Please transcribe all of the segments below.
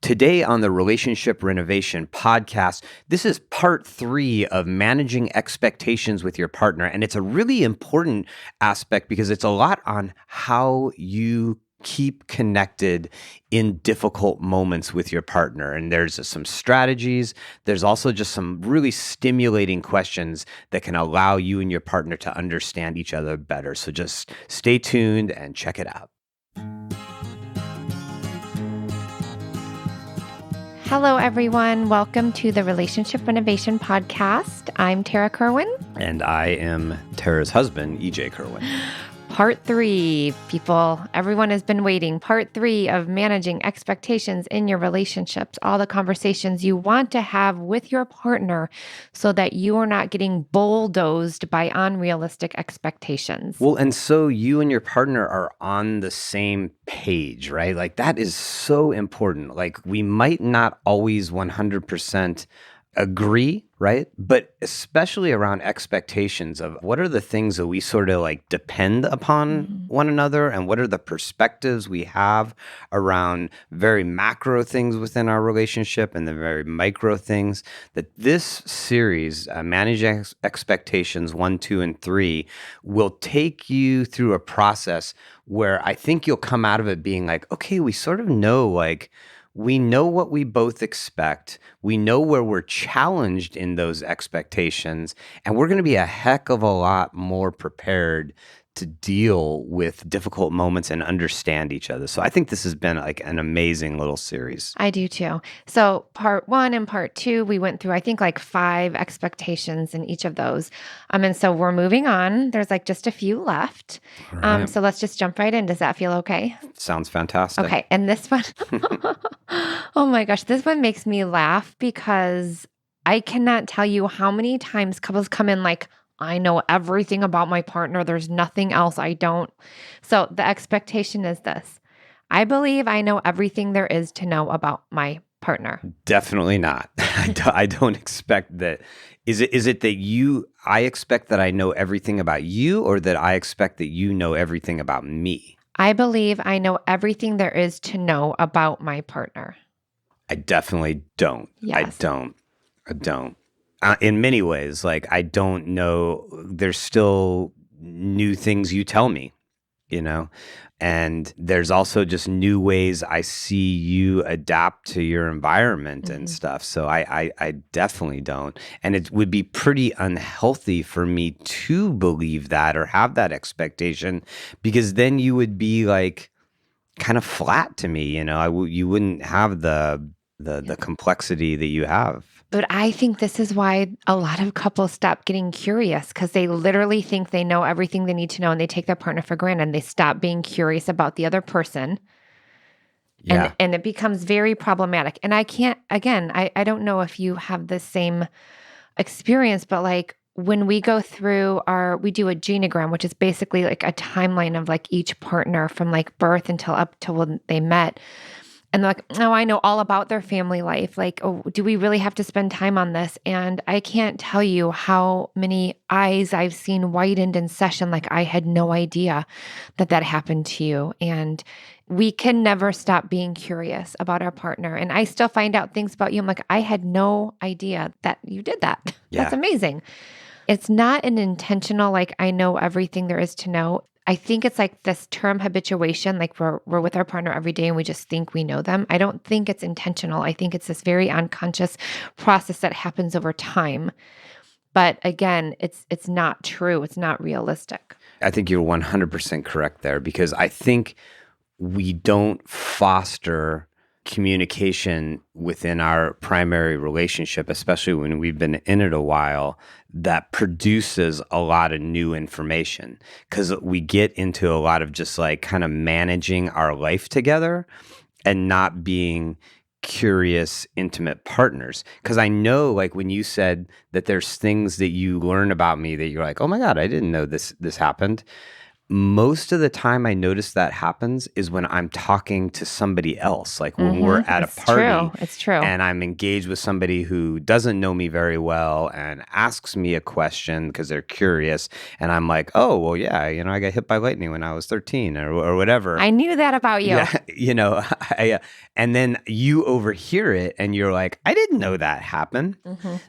Today on the Relationship Renovation podcast, this is part 3 of managing expectations with your partner. And it's a really important aspect because it's a lot on how you keep connected in difficult moments with your partner. And there's some strategies. There's also just some really stimulating questions that can allow you and your partner to understand each other better. So just stay tuned and check it out. Hello, everyone. Welcome to the Relationship Renovation podcast. I'm Tarah Kerwin. And I am Tarah's husband, EJ Kerwin. Part 3, people. Everyone has been waiting. Part 3 of managing expectations in your relationships. All the conversations you want to have with your partner so that you are not getting bulldozed by unrealistic expectations. Well, and so you and your partner are on the same page, right? Like that is so important. Like we might not always 100% agree, right? But especially around expectations of what are the things that we sort of like depend upon one another, and what are the perspectives we have around very macro things within our relationship and the very micro things. That this series, Managing Expectations 1, 2, and 3, will take you through a process where I think you'll come out of it being like, okay, we sort of know we know what we both expect. We know where we're challenged in those expectations, and we're going to be a heck of a lot more prepared to deal with difficult moments and understand each other. So I think this has been like an amazing little series. I do too. So part 1 and part 2, we went through, I think, like 5 expectations in each of those. And so we're moving on. There's like just a few left. Right. So let's just jump right in. Does that feel okay? Sounds fantastic. Okay. And this one, oh my gosh, this one makes me laugh because I cannot tell you how many times couples come in like, I know everything about my partner. There's nothing else I don't. So the expectation is this. I believe I know everything there is to know about my partner. Definitely not. I don't expect that. Is it that I expect that I know everything about you, or that I expect that you know everything about me? I believe I know everything there is to know about my partner. I definitely don't. Yes. I don't. In many ways, like I don't know, there's still new things you tell me, you know? And there's also just new ways I see you adapt to your environment and stuff. So I definitely don't. And it would be pretty unhealthy for me to believe that or have that expectation, because then you would be like kind of flat to me, you know? You wouldn't have the complexity that you have. But I think this is why a lot of couples stop getting curious, because they literally think they know everything they need to know and they take their partner for granted and they stop being curious about the other person. Yeah. And it becomes very problematic. And I can't, again, I don't know if you have the same experience, but like when we go through we do a genogram, which is basically like a timeline of like each partner from like birth until up to when they met. And they're like, oh, I know all about their family life. Like, oh, do we really have to spend time on this? And I can't tell you how many eyes I've seen widened in session. Like I had no idea that happened to you. And we can never stop being curious about our partner. And I still find out things about you. I'm like, I had no idea that you did that. Yeah. That's amazing. It's not an intentional, like, I know everything there is to know. I think it's like this term habituation, like we're with our partner every day and we just think we know them. I don't think it's intentional. I think it's this very unconscious process that happens over time. But again, it's not true. It's not realistic. I think you're 100% correct there, because I think we don't foster communication within our primary relationship, especially when we've been in it a while, that produces a lot of new information, because we get into a lot of just like kind of managing our life together and not being curious, intimate partners. Because I know, like when you said that there's things that you learn about me that you're like, oh my God, I didn't know this happened. most of the time I notice that happens is when I'm talking to somebody else, like when we're at a It's true. party It's true. and I'm engaged with somebody who doesn't know me very well and asks me a question because they're curious. And I'm like, oh, well, yeah, I got hit by lightning when I was 13 or whatever. I knew that about you. Yeah, and then you overhear it and you're like, I didn't know that happened.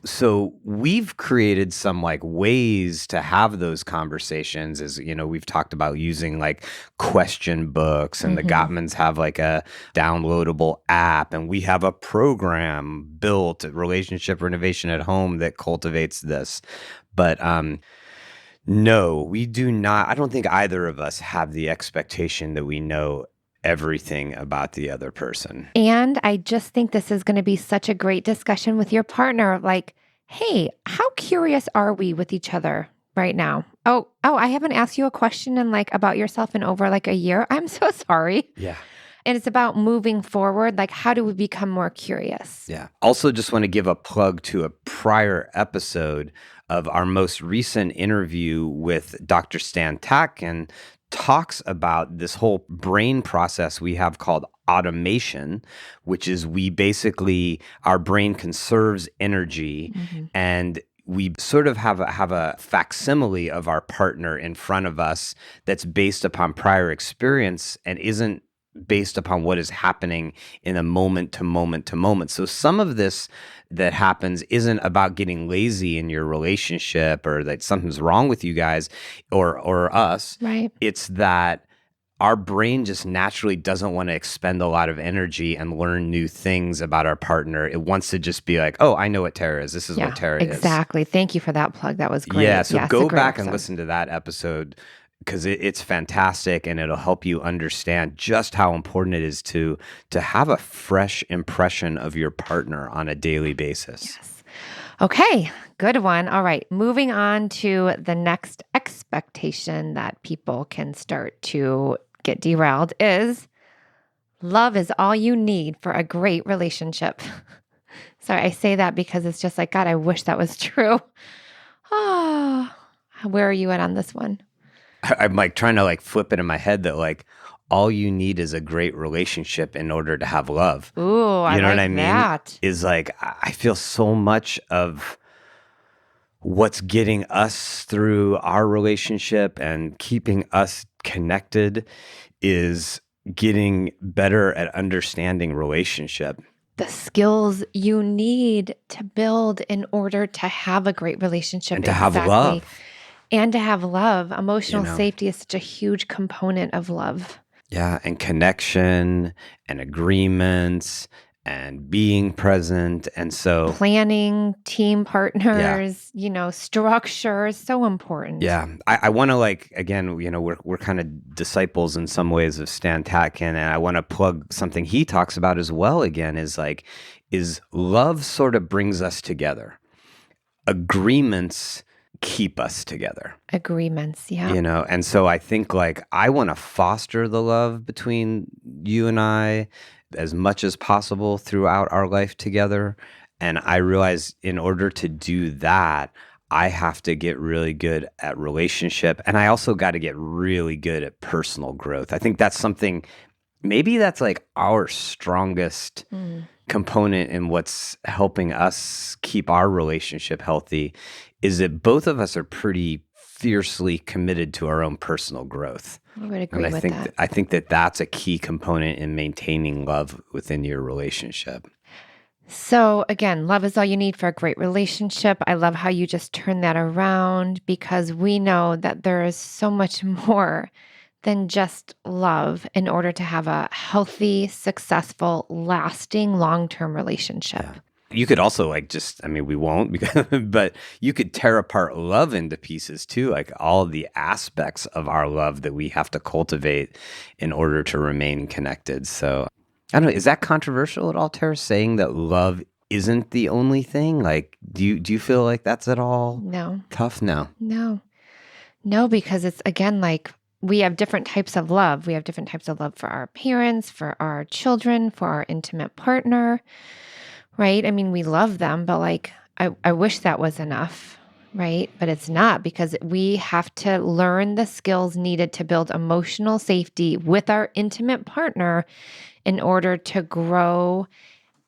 So we've created some like ways to have those conversations as, we've talked about using like question books, and the Gottmans have like a downloadable app, and we have a program built, Relationship Renovation at Home, that cultivates this. But no, we do not. I don't think either of us have the expectation that we know everything about the other person. And I just think this is going to be such a great discussion with your partner. Like, hey, how curious are we with each other right now? Oh, I haven't asked you a question in like about yourself in over like a year. I'm so sorry. Yeah. And it's about moving forward. Like, how do we become more curious? Yeah. Also, just want to give a plug to a prior episode of our most recent interview with Dr. Stan Tatkin. Talks about this whole brain process we have called automation, which is our brain conserves energy, and we sort of have a facsimile of our partner in front of us that's based upon prior experience and isn't based upon what is happening in a moment to moment to moment. So some of this that happens isn't about getting lazy in your relationship or that something's wrong with you guys or us. Right. It's that our brain just naturally doesn't want to expend a lot of energy and learn new things about our partner. It wants to just be like, oh, I know what Tarah is. This is what Tarah is. Exactly. Thank you for that plug. That was great. Yeah. So Yes, a go great back and episode. listen to that episode because it's fantastic, and it'll help you understand just how important it is to have a fresh impression of your partner on a daily basis. Yes. Okay, good one. All right, moving on to the next expectation that people can start to get derailed is love is all you need for a great relationship. Sorry, I say that because it's just like, God, I wish that was true. Oh, where are you at on this one? I'm like trying to like flip it in my head that like all you need is a great relationship in order to have love. Ooh, I You know like what I mean? that. Is like I feel so much of what's getting us through our relationship and keeping us connected is getting better at understanding relationship. The skills you need to build in order to have a great relationship. And to have love. And to have love. Emotional safety is such a huge component of love. Yeah, and connection and agreements and being present. And so Planning, team partners, structure is so important. yeah, I want to like, again, we're kind of disciples in some ways of Stan Tatkin, and I want to plug something he talks about as well again is love sort of brings us together. Agreements keep us together. Agreements, yeah. And so I think like I want to foster the love between you and I as much as possible throughout our life together. And I realize in order to do that, I have to get really good at relationship. And I also got to get really good at personal growth. I think that's something, maybe that's like our strongest component in what's helping us keep our relationship healthy is that both of us are pretty fiercely committed to our own personal growth. I would agree with that. I think that that's a key component in maintaining love within your relationship. So again, love is all you need for a great relationship. I love how you just turn that around because we know that there is so much more than just love in order to have a healthy, successful, lasting, long-term relationship. Yeah. You could also like we won't, but you could tear apart love into pieces too, like all the aspects of our love that we have to cultivate in order to remain connected. So I don't know, is that controversial at all, Tara, saying that love isn't the only thing? Like, do you feel like that's at all tough? No, because it's again, like we have different types of love. We have different types of love for our parents, for our children, for our intimate partner. Right? I mean, we love them, but like, I wish that was enough. right? But it's not, because we have to learn the skills needed to build emotional safety with our intimate partner in order to grow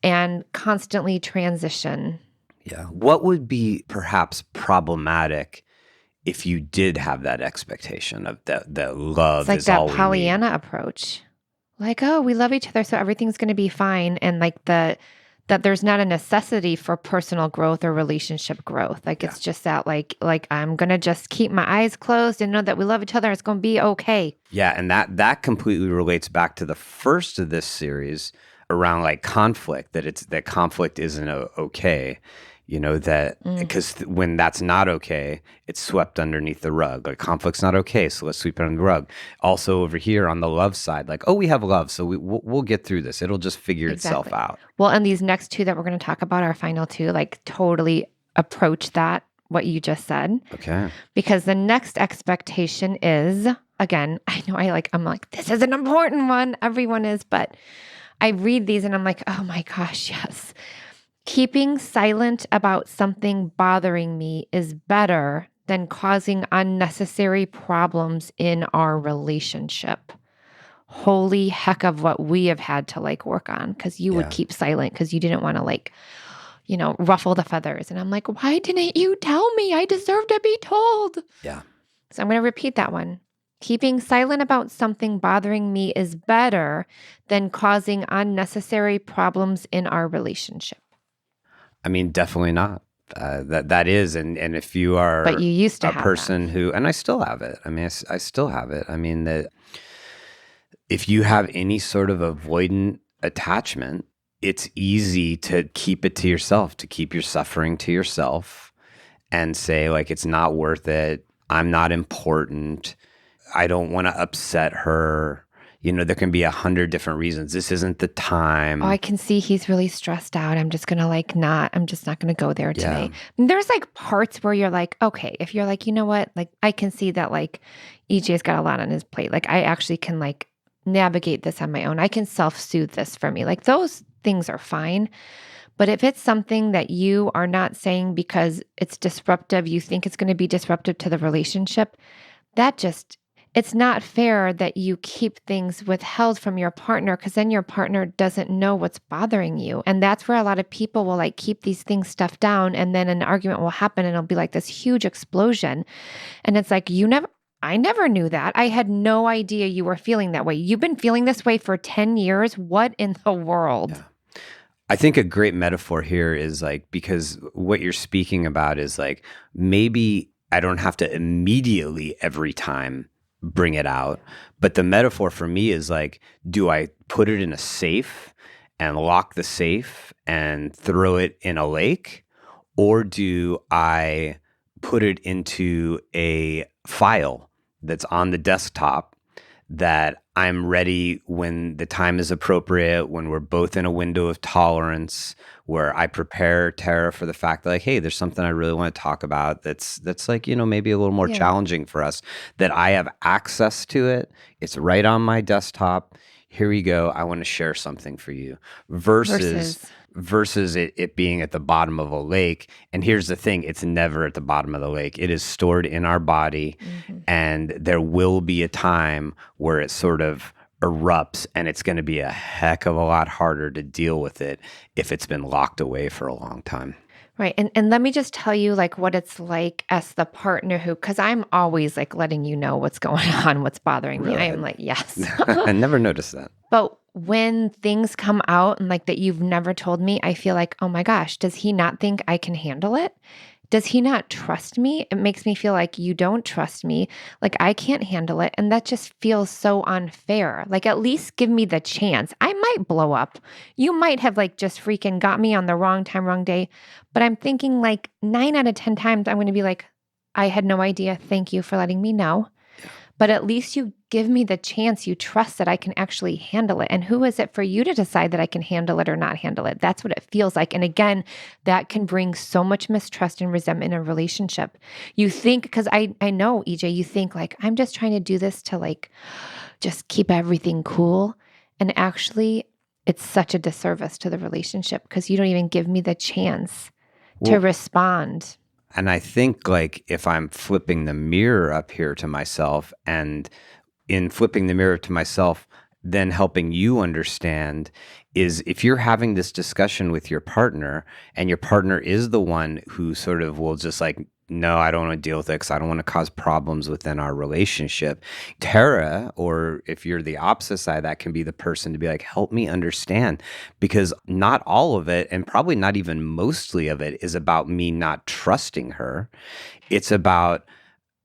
and constantly transition. Yeah. What would be perhaps problematic if you did have that expectation of that It's love like is that all we need? Pollyanna approach. Like, oh, we love each other, so everything's going to be fine. And like that there's not a necessity for personal growth or relationship growth. Like Yeah. it's just that like I'm going to just keep my eyes closed and know that we love each other. It's going to be okay. Yeah, and that completely relates back to the first of this series around like conflict, that conflict isn't okay. You know, that Mm, because when that's not okay, it's swept underneath the rug. Like conflict's not okay, so let's sweep it under the rug. Also over here on the love side, like, oh, we have love, so we'll get through this. It'll just figure itself exactly. out. Well, and these next two that we're going to talk about, our final two, like totally approach that, what you just said. Okay. Because the next expectation is, again, I'm like, this is an important one. Everyone is, but I read these and I'm like, oh my gosh, yes. Keeping silent about something bothering me is better than causing unnecessary problems in our relationship. Holy heck of what we have had to like work on, because you would Yeah. keep silent because you didn't want to like, ruffle the feathers. And I'm like, why didn't you tell me? I deserve to be told. Yeah. So I'm going to repeat that one. Keeping silent about something bothering me is better than causing unnecessary problems in our relationship. I mean, definitely not. That is, and if you But are you used to a have that. person who, and I still have it. I mean, I still have it. I mean that if you have any sort of avoidant attachment, it's easy to keep it to yourself, to keep your suffering to yourself, and say like it's not worth it. I'm not important. I don't want to upset her. You know, there can be 100 different reasons. This isn't the Oh, I time. can see he's really stressed out. I'm just not going to go there Yeah. today. And there's like parts where you're like, okay, if you're like, you know what? Like, I can see that like EJ's got a lot on his plate. Like, I actually can like navigate this on my own. I can self soothe this for me. Like, those things are fine. But if it's something that you are not saying because it's disruptive, you think it's going to be disruptive to the relationship, that just, it's not fair that you keep things withheld from your partner, because then your partner doesn't know what's bothering you. And that's where a lot of people will like keep these things stuffed down, and then an argument will happen and it'll be like this huge explosion. And it's like, I never knew that. I had no idea you were feeling that way. You've been feeling this way for 10 years. What in the world? Yeah. I think a great metaphor here is like, because what you're speaking about is like, maybe I don't have to immediately every time bring it out. But the metaphor for me is like, do I put it in a safe and lock the safe and throw it in a lake? Or do I put it into a file that's on the desktop that I'm ready when the time is appropriate, when we're both in a window of tolerance, where I prepare Tarah for the fact that like, hey, there's something I really want to talk about that's like, you know, maybe a little more Yeah. challenging for us, that I have access to it. It's right on my desktop. Here we go. I want to share something for you versus it being at the bottom of a lake. And here's the thing, it's never at the bottom of the lake. It is stored in our body. Mm-hmm. And there will be a time where it sort of erupts, and it's going to be a heck of a lot harder to deal with it if it's been locked away for a long time. Right. And let me just tell you like what it's like as the partner who, because I'm always like letting you know what's going on, what's bothering me. I am like, yes. I never noticed that. But when things come out and like that you've never told me, I feel like, oh my gosh, does he not think I can handle it? Does he not trust me? It makes me feel like you don't trust me, like I can't handle it. And that just feels so unfair. Like, at least give me the chance. I might blow up. You might have like just freaking got me on the wrong time, wrong day. But I'm thinking like 9 out of 10 times, I'm going to be like, I had no idea. Thank you for letting me know. But at least you give me the chance. You trust that I can actually handle it. And who is it for you to decide that I can handle it or not handle it? That's what it feels like. And again, that can bring so much mistrust and resentment in a relationship. You think, because I know, EJ, you think like, I'm just trying to do this to like just keep everything cool. And actually, it's such a disservice to the relationship because you don't even give me the chance to respond. And I think like if I'm flipping the mirror up here to myself, and in flipping the mirror to myself, then helping you understand is if you're having this discussion with your partner and your partner is the one who sort of will just like, no, I don't want to deal with it because I don't want to cause problems within our relationship. Tara, or if you're the opposite side, that can be the person to be like, help me understand, because not all of it, and probably not even mostly of it, is about me not trusting her. It's about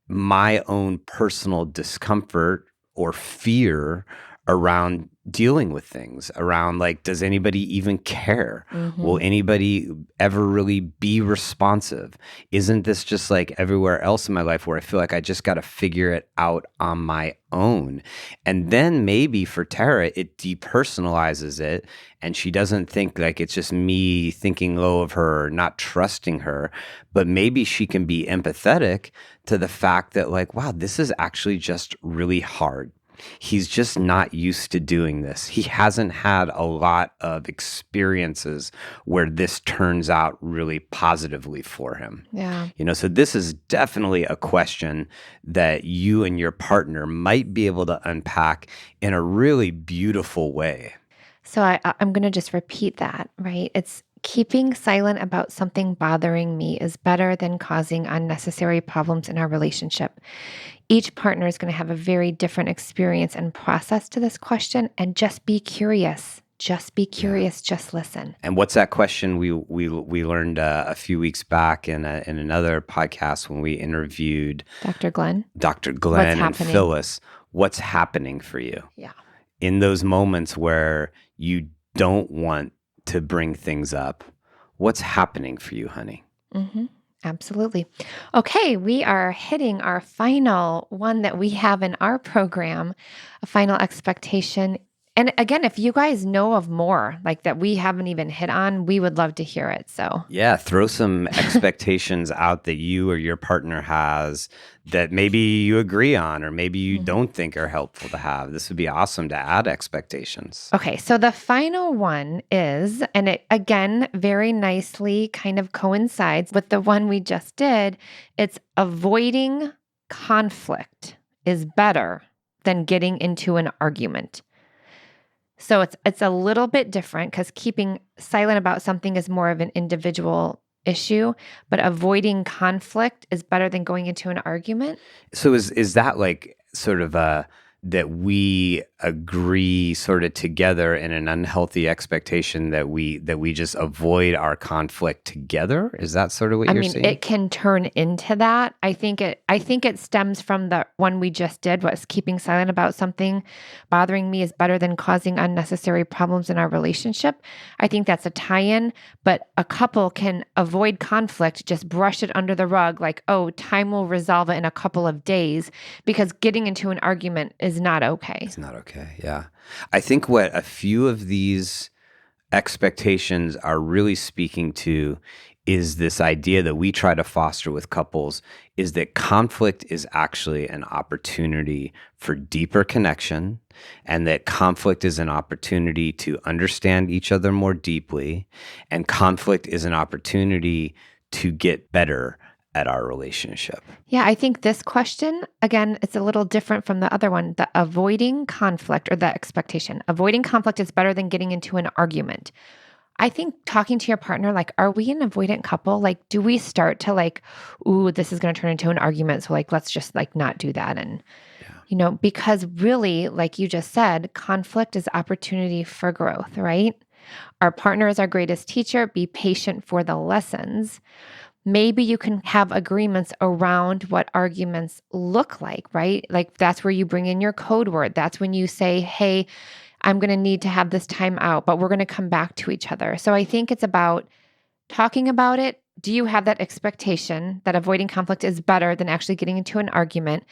my own personal discomfort or fear around dealing with things, around like, does anybody even care? Will anybody ever really be responsive? Isn't this just like everywhere else in my life where I feel like I just got to figure it out on my own? And then maybe for Tara, it depersonalizes it, and she doesn't think like it's just me thinking low of her or not trusting her, but maybe she can be empathetic to the fact that like, wow, this is actually just really hard. He's just not used to doing this. He hasn't had a lot of experiences where this turns out really positively for him. Yeah. So this is definitely a question that you and your partner might be able to unpack in a really beautiful way. So I'm going to just repeat that, right? It's keeping silent about something bothering me is better than causing unnecessary problems in our relationship. Each partner is going to have a very different experience and process to this question, and just be curious. Just be curious. Yeah. Just listen. And what's that question we learned a few weeks back in another podcast when we interviewed Dr. Glenn and Phyllis? What's happening for you? Yeah. In those moments where you don't want to bring things up, what's happening for you, honey? Mm-hmm. Absolutely. Okay, we are hitting our final one that we have in our program, a final expectation. And again, if you guys know of more like that we haven't even hit on, we would love to hear it. So, yeah, throw some expectations out that you or your partner has that maybe you agree on or maybe you don't think are helpful to have. This would be awesome to add expectations. Okay, so the final one is, and it again very nicely kind of coincides with the one we just did, it's avoiding conflict is better than getting into an argument. So it's a little bit different because keeping silent about something is more of an individual issue, but avoiding conflict is better than going into an argument. So is that like sort of that we agree sort of together in an unhealthy expectation that we just avoid our conflict together? Is that sort of what you're saying? It can turn into that. I think it stems from the one we just did, was keeping silent about something bothering me is better than causing unnecessary problems in our relationship. I think that's a tie-in, but a couple can avoid conflict, just brush it under the rug like, oh, time will resolve it in a couple of days, because getting into an argument is not okay. It's not okay. Yeah. I think what a few of these expectations are really speaking to is this idea that we try to foster with couples, is that conflict is actually an opportunity for deeper connection, and that conflict is an opportunity to understand each other more deeply, and conflict is an opportunity to get better at our relationship. Yeah, I think this question, again, it's a little different from the other one. The avoiding conflict, or the expectation. Avoiding conflict is better than getting into an argument. I think talking to your partner, like, are we an avoidant couple? Like, do we start to like, ooh, this is going to turn into an argument, so like, let's just like not do that. And, because really, like you just said, conflict is opportunity for growth, right? Our partner is our greatest teacher. Be patient for the lessons. Maybe you can have agreements around what arguments look like, right? Like that's where you bring in your code word. That's when you say, hey, I'm going to need to have this time out, but we're going to come back to each other. So I think it's about talking about it. Do you have that expectation that avoiding conflict is better than actually getting into an argument?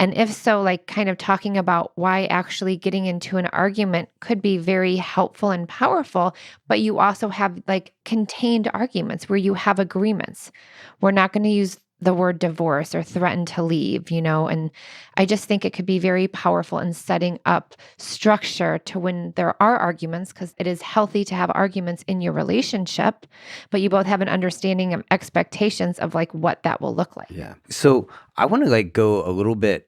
And if so, like kind of talking about why actually getting into an argument could be very helpful and powerful, but you also have like contained arguments where you have agreements. We're not going to use the word divorce or threaten to leave, and I just think it could be very powerful in setting up structure to when there are arguments, because it is healthy to have arguments in your relationship, but you both have an understanding of expectations of like what that will look like. Yeah. So I want to like go a little bit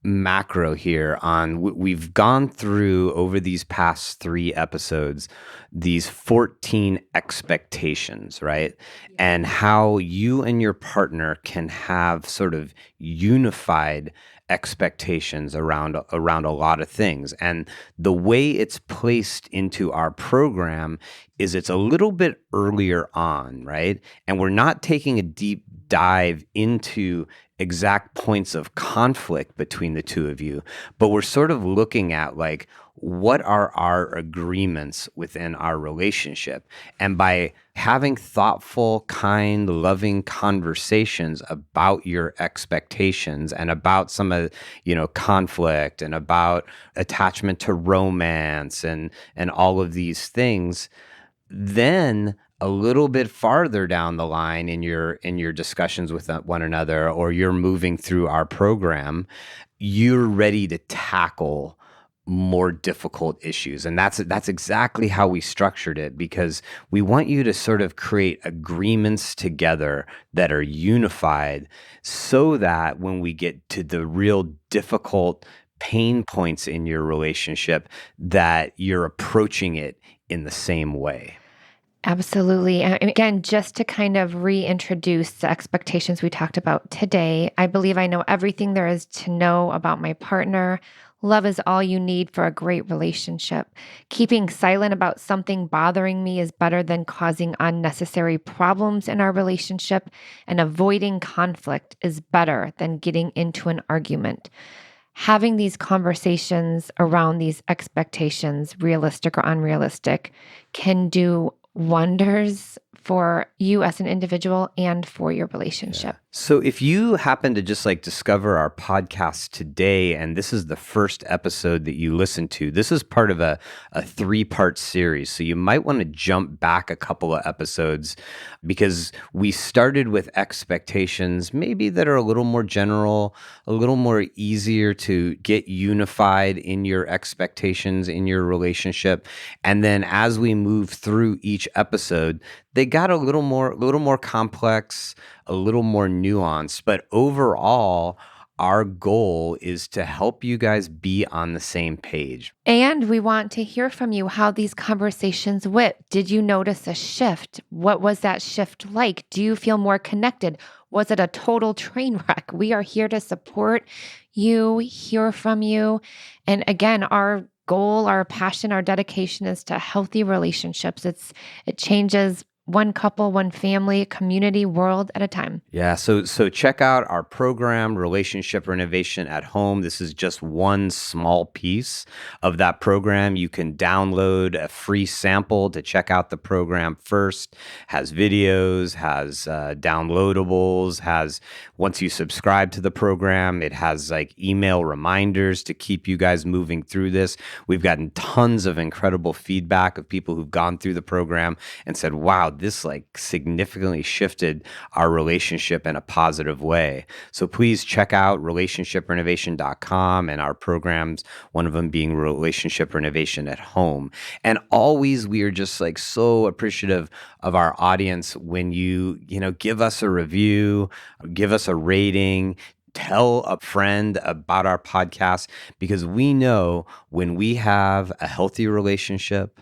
macro here on we've gone through over these past 3 episodes these 14 expectations, right? And how you and your partner can have sort of unified expectations around a lot of things. And the way it's placed into our program is it's a little bit earlier on, right? And we're not taking a deep dive into exact points of conflict between the two of you, but we're sort of looking at like, what are our agreements within our relationship? And by having thoughtful, kind, loving conversations about your expectations and about some of, conflict and about attachment to romance and all of these things, then a little bit farther down the line in your discussions with one another, or you're moving through our program, you're ready to tackle more difficult issues. And that's exactly how we structured it, because we want you to sort of create agreements together that are unified, so that when we get to the real difficult pain points in your relationship, that you're approaching it in the same way. Absolutely. And again, just to kind of reintroduce the expectations we talked about today, I believe I know everything there is to know about my partner. Love is all you need for a great relationship. Keeping silent about something bothering me is better than causing unnecessary problems in our relationship, and avoiding conflict is better than getting into an argument. Having these conversations around these expectations, realistic or unrealistic, can do wonders for you as an individual and for your relationship. So if you happen to just like discover our podcast today, and this is the first episode that you listen to, this is part of a 3-part series. So you might want to jump back a couple of episodes, because we started with expectations maybe that are a little more general, a little more easier to get unified in your expectations in your relationship. And then as we move through each episode, they got a little more complex, a little more nuanced, but overall, our goal is to help you guys be on the same page. And we want to hear from you how these conversations went. Did you notice a shift? What was that shift like? Do you feel more connected? Was it a total train wreck? We are here to support you, hear from you. And again, our goal, our passion, our dedication is to healthy relationships. It changes one couple, one family, community, world at a time. Yeah, so check out our program, Relationship Renovation at Home. This is just one small piece of that program. You can download a free sample to check out the program first. Has videos, has downloadables, has, once you subscribe to the program, it has like email reminders to keep you guys moving through this. We've gotten tons of incredible feedback of people who've gone through the program and said, wow, this like significantly shifted our relationship in a positive way. So please check out relationshiprenovation.com and our programs, one of them being Relationship Renovation at Home. And always, we are just like so appreciative of our audience when you give us a review, give us a rating, tell a friend about our podcast, because we know when we have a healthy relationship,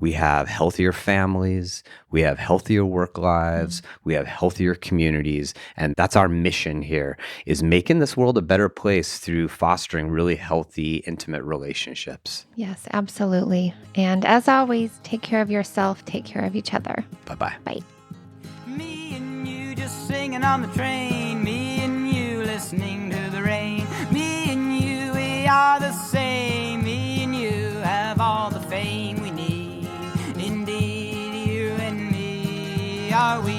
we have healthier families, we have healthier work lives, we have healthier communities. And that's our mission here, is making this world a better place through fostering really healthy, intimate relationships. Yes, absolutely. And as always, take care of yourself, take care of each other. Bye-bye. Bye. Me and you just singing on the train, me and you listening to the rain, me and you, we are the same, me and you have all the fame we need. Indeed, you and me, are we